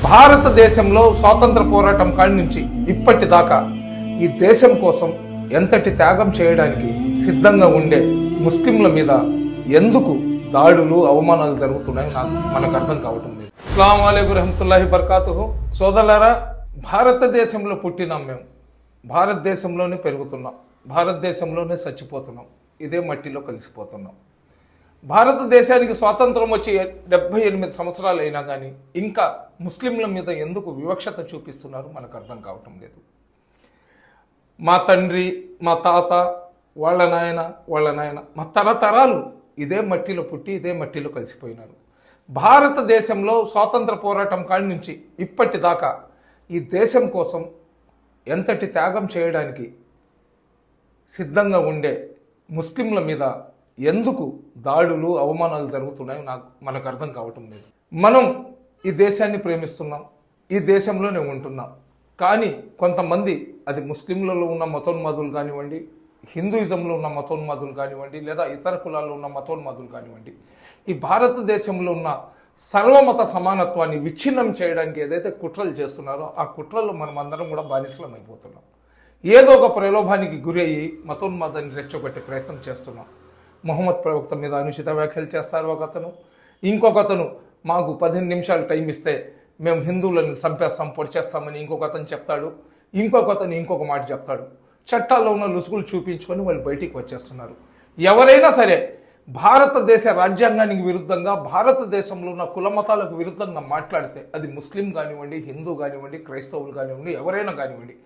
భారతదేశంలో స్వాతంత్ర పోరాటం కాడి నుంచి ఇప్పటిదాకా ఈ దేశం కోసం ఎంతటి త్యాగం చేయడానికి సిద్ధంగా ఉండే ముస్లింల మీద ఎందుకు దాడులు అవమానాలు జరుగుతున్నాయి మనకు అర్థం కావటం లేదు. అస్సలాము అలైకుం రహమతుల్లాహి బర్కాతుహు. సోదరులారా, భారతదేశంలో పుట్టినాం, మేము భారతదేశంలోనే పెరుగుతున్నాం, భారతదేశంలోనే చచ్చిపోతున్నాం, ఇదే మట్టిలో కలిసిపోతున్నాం. భారతదేశానికి స్వాతంత్రం వచ్చి 78 సంవత్సరాలు అయినా కానీ ఇంకా ముస్లింల మీద ఎందుకు వివక్షత చూపిస్తున్నారు మనకు అర్థం కావటం లేదు. మా తండ్రి, మా తాత, వాళ్ళ నాయన మా తరతరాలు ఇదే మట్టిలో పుట్టి ఇదే మట్టిలో కలిసిపోయినారు. భారతదేశంలో స్వాతంత్ర పోరాటం కాడి నుంచి ఇప్పటిదాకా ఈ దేశం కోసం ఎంతటి త్యాగం చేయడానికి సిద్ధంగా ఉండే ముస్లింల మీద ఎందుకు దాడులు అవమానాలు జరుగుతున్నాయో మనకు అర్థం కావటం లేదు. మనం ఈ దేశాన్ని ప్రేమిస్తున్నాం, ఈ దేశంలోనే ఉంటున్నాం. కానీ కొంతమంది, అది ముస్లింలలో ఉన్న మతోన్మాదులు కానివ్వండి, హిందూయిజంలో ఉన్న మతోన్మాదులు కానివ్వండి, లేదా ఇతర కులాల్లో ఉన్న మతోన్మాదులు కానివ్వండి, ఈ భారతదేశంలో ఉన్న సర్వమత సమానత్వాన్ని విచ్ఛిన్నం చేయడానికి ఏదైతే కుట్రలు చేస్తున్నారో ఆ కుట్రల్లో మనం అందరం కూడా బానిసలం అయిపోతున్నాం. ఏదో ఒక ప్రలోభానికి గురి అయ్యి మతోన్మాదాన్ని రెచ్చగొట్టే ప్రయత్నం చేస్తున్నాం. మొహమ్మద్ ప్రవక్త మీద అనుచిత వ్యాఖ్యలు చేస్తారు ఒకతను, ఇంకొకతను మాకు 15 నిమిషాలు టైం ఇస్తే మేము హిందువులను చంపేస్తాం, పొడిచేస్తామని ఇంకొకతను చెప్తాడు, ఇంకొకతను ఇంకొక మాట చెప్తాడు. చట్టాల్లో ఉన్న లుసుగులు చూపించుకొని వాళ్ళు బయటికి వచ్చేస్తున్నారు. ఎవరైనా సరే భారతదేశ రాజ్యాంగానికి విరుద్ధంగా, భారతదేశంలో ఉన్న కులమతాలకు విరుద్ధంగా మాట్లాడితే అది ముస్లిం కానివ్వండి, హిందూ కానివ్వండి, క్రైస్తవులు కానివ్వండి, ఎవరైనా కానివ్వండి,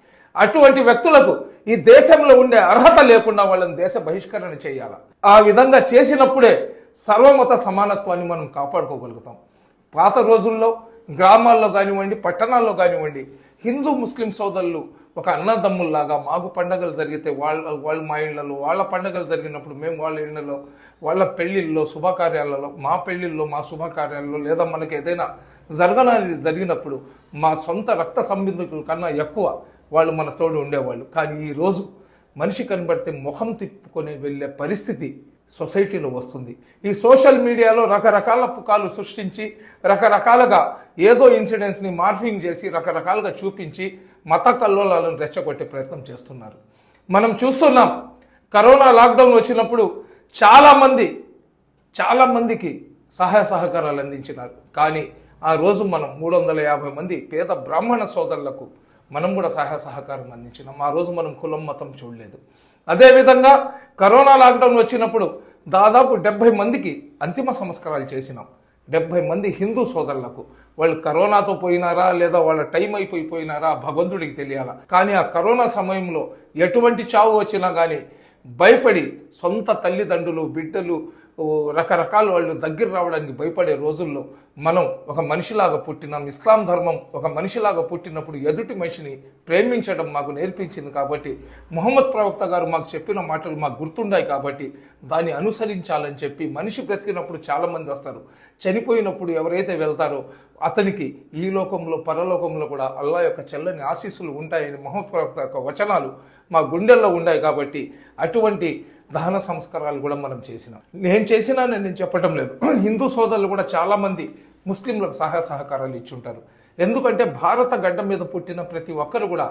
అటువంటి వ్యక్తులకు ఈ దేశంలో ఉండే అర్హత లేకుండా వాళ్ళని దేశ బహిష్కరణ చేయాలి. ఆ విధంగా చేసినప్పుడే సర్వమత సమానత్వాన్ని మనం కాపాడుకోగలుగుతాం. పాత రోజుల్లో గ్రామాల్లో కానివ్వండి, పట్టణాల్లో కానివ్వండి, హిందూ ముస్లిం సోదరులు ఒక అన్నదమ్ముల్లాగా, మాకు పండగలు జరిగితే వాళ్ళు మా ఇళ్లలో, వాళ్ళ పండగలు జరిగినప్పుడు మేము వాళ్ళ ఇళ్లలో, వాళ్ళ పెళ్లిళ్ళలో, శుభకార్యాలలో, మా పెళ్లిళ్ళలో, మా శుభకార్యాలలో, లేదా మనకు ఏదైనా జరగనది జరిగినప్పుడు మా సొంత రక్త సంబంధికుల కన్నా ఎక్కువ వాళ్ళు మన తోడు ఉండేవాళ్ళు. కానీ ఈరోజు మనిషి కనబడితే ముఖం తిప్పుకొని వెళ్ళే పరిస్థితి సొసైటీలో వస్తుంది. ఈ సోషల్ మీడియాలో రకరకాల పుకాలు సృష్టించి, రకరకాలుగా ఏదో ఇన్సిడెంట్స్ని మార్ఫింగ్ చేసి, రకరకాలుగా చూపించి మత కల్లోలాలను రెచ్చగొట్టే ప్రయత్నం చేస్తున్నారు. మనం చూస్తున్నాం, కరోనా లాక్డౌన్ వచ్చినప్పుడు చాలామందికి సహాయ సహకారాలు అందించినారు. కానీ ఆ రోజు మనం 350 మంది పేద బ్రాహ్మణ సోదరులకు మనం కూడా సహాయ సహకారం అందించినాం. ఆ రోజు మనం కులం మతం చూడలేదు. అదేవిధంగా కరోనా లాక్డౌన్ వచ్చినప్పుడు దాదాపు 70 మందికి అంతిమ సంస్కారాలు చేసినాం. 70 మంది హిందూ సోదరులకు. వాళ్ళు కరోనాతో పోయినారా లేదా వాళ్ళ టైం అయిపోయినారా భగవంతుడికి తెలియాలా. కానీ ఆ కరోనా సమయంలో ఎటువంటి చావు వచ్చినా కానీ భయపడి సొంత తల్లిదండ్రులు, బిడ్డలు, రకరకాల వాళ్ళు దగ్గర రావడానికి భయపడే రోజుల్లో మనం ఒక మనిషిలాగా పుట్టినాం. ఇస్లాం ధర్మం ఒక మనిషిలాగా పుట్టినప్పుడు ఎదుటి మనిషిని ప్రేమించడం మాకు నేర్పించింది. కాబట్టి ముహమ్మద్ ప్రవక్త గారు మాకు చెప్పిన మాటలు మాకు గుర్తుండాయి. కాబట్టి దాన్ని అనుసరించాలని చెప్పి, మనిషి బ్రతికినప్పుడు చాలామంది వస్తారు, చనిపోయినప్పుడు ఎవరైతే వెళ్తారో అతనికి ఈ లోకంలో పరలోకంలో కూడా అల్లా యొక్క చల్లని ఆశీస్సులు ఉంటాయని ముహమ్మద్ ప్రవక్త యొక్క వచనాలు మా గుండెల్లో ఉన్నాయి. కాబట్టి అటువంటి దహన సంస్కారాలు కూడా మనం చేసినాం. నేను చెప్పటం లేదు. హిందూ సోదరులు కూడా చాలామంది ముస్లింలకు సహాయ సహకారాలు ఇచ్చుంటారు. ఎందుకంటే భారత గడ్డ మీద పుట్టిన ప్రతి ఒక్కరు కూడా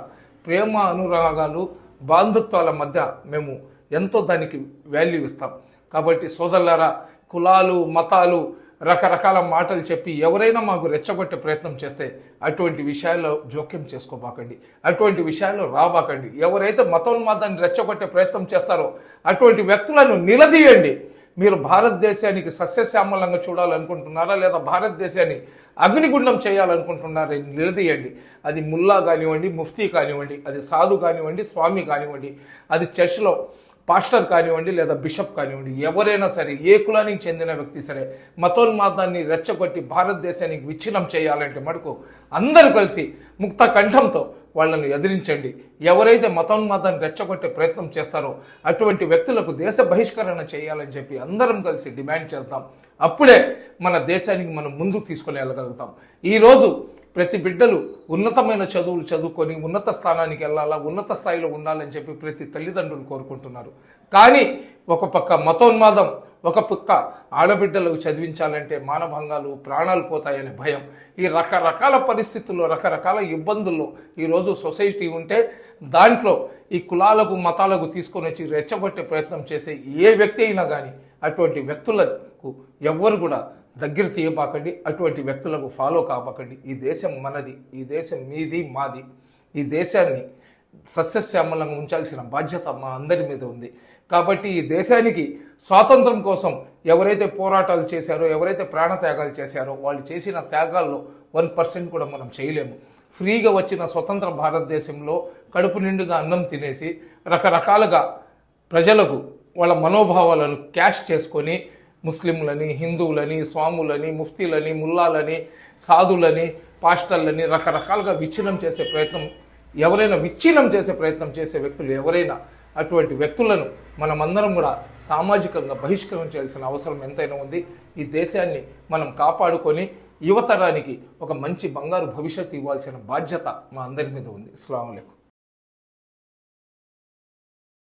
ప్రేమ, అనురాగాలు, బాంధుత్వాల మధ్య మేము ఎంతో దానికి వాల్యూ ఇస్తాం. కాబట్టి సోదరులారా, కులాలు, మతాలు, రకరకాల మాటలు చెప్పి ఎవరైనా మాకు రెచ్చగొట్టే ప్రయత్నం చేస్తే అటువంటి విషయాల్లో జోక్యం చేసుకోబాకండి, అటువంటి విషయాల్లో రాబాకండి. ఎవరైతే మతోన్మాదాన్ని రెచ్చగొట్టే ప్రయత్నం చేస్తారో అటువంటి వ్యక్తులను నిలదీయండి. మీరు భారతదేశానికి సస్యశ్యామలంగా చూడాలనుకుంటున్నారా లేదా భారతదేశాన్ని అగ్నిగుండం చేయాలనుకుంటున్నారా? నిలదీయండి. అది ముల్లా కానివ్వండి, ముఫ్తీ కానివ్వండి, అది సాధు కానివ్వండి, స్వామి కానివ్వండి, అది చర్చ్లో పాస్టర్ కానివ్వండి లేదా బిషప్ కానివ్వండి, ఎవరైనా సరే, ఏ కులానికి చెందిన వ్యక్తి సరే, మతోన్మాదాన్ని రెచ్చగొట్టి భారతదేశానికి విచ్ఛిన్నం చేయాలంటే మటుకు అందరూ కలిసి ముక్త కంఠంతో వాళ్ళను ఎదిరించండి. ఎవరైతే మతోన్మాదాన్ని రెచ్చగొట్టే ప్రయత్నం చేస్తారో అటువంటి వ్యక్తులకు దేశ బహిష్కరణ చేయాలని చెప్పి అందరం కలిసి డిమాండ్ చేస్తాం. అప్పుడే మన దేశానికి మనం ముందుకు తీసుకుని వెళ్ళగలుగుతాం. ఈరోజు ప్రతి బిడ్డలు ఉన్నతమైన చదువులు చదువుకొని ఉన్నత స్థానానికి వెళ్ళాలా, ఉన్నత స్థాయిలో ఉండాలని చెప్పి ప్రతి తల్లిదండ్రులు కోరుకుంటున్నారు. కానీ ఒక పక్క మతోన్మాదం, ఒక పక్క ఆడబిడ్డలకు చదివించాలంటే మానభంగాలు, ప్రాణాలు పోతాయనే భయం, ఈ రకరకాల పరిస్థితుల్లో, రకరకాల ఇబ్బందుల్లో ఈరోజు సొసైటీ ఉంటే దాంట్లో ఈ కులాలకు, మతాలకు తీసుకొని వచ్చి రెచ్చగొట్టే ప్రయత్నం చేసే ఏ వ్యక్తి అయినా కానీ అటువంటి వ్యక్తులకు ఎవ్వరు కూడా దగ్గర తీయబాకండి, అటువంటి వ్యక్తులకు ఫాలో కాబాకండి. ఈ దేశం మనది, ఈ దేశం మీది, మాది. ఈ దేశాన్ని సస్యశ్యామలంగా ఉంచాల్సిన బాధ్యత మా అందరి మీద ఉంది. కాబట్టి ఈ దేశానికి స్వాతంత్రం కోసం ఎవరైతే పోరాటాలు చేశారో, ఎవరైతే ప్రాణత్యాగాలు చేశారో, వాళ్ళు చేసిన త్యాగాల్లో 1% కూడా మనం చేయలేము. ఫ్రీగా వచ్చిన స్వతంత్ర భారతదేశంలో కడుపు నిండుగా అన్నం తినేసి రకరకాలుగా ప్రజలకు వాళ్ళ మనోభావాలను క్యాష్ చేసుకొని ముస్లింలని, హిందువులని, స్వాములని, ముఫ్తీలని, ముల్లాలని, సాధులని, పాస్టర్లని రకరకాలుగా విచ్ఛిన్నం చేసే ప్రయత్నం, ఎవరైనా విచ్ఛిన్నం చేసే ప్రయత్నం చేసే వ్యక్తులు ఎవరైనా, అటువంటి వ్యక్తులను మనమందరం కూడా సామాజికంగా బహిష్కరించాల్సిన అవసరం ఎంతైనా ఉంది. ఈ దేశాన్ని మనం కాపాడుకొని యువతరానికి ఒక మంచి బంగారు భవిష్యత్తు ఇవ్వాల్సిన బాధ్యత మా అందరి మీద ఉంది. అస్సలాము అలైకుం.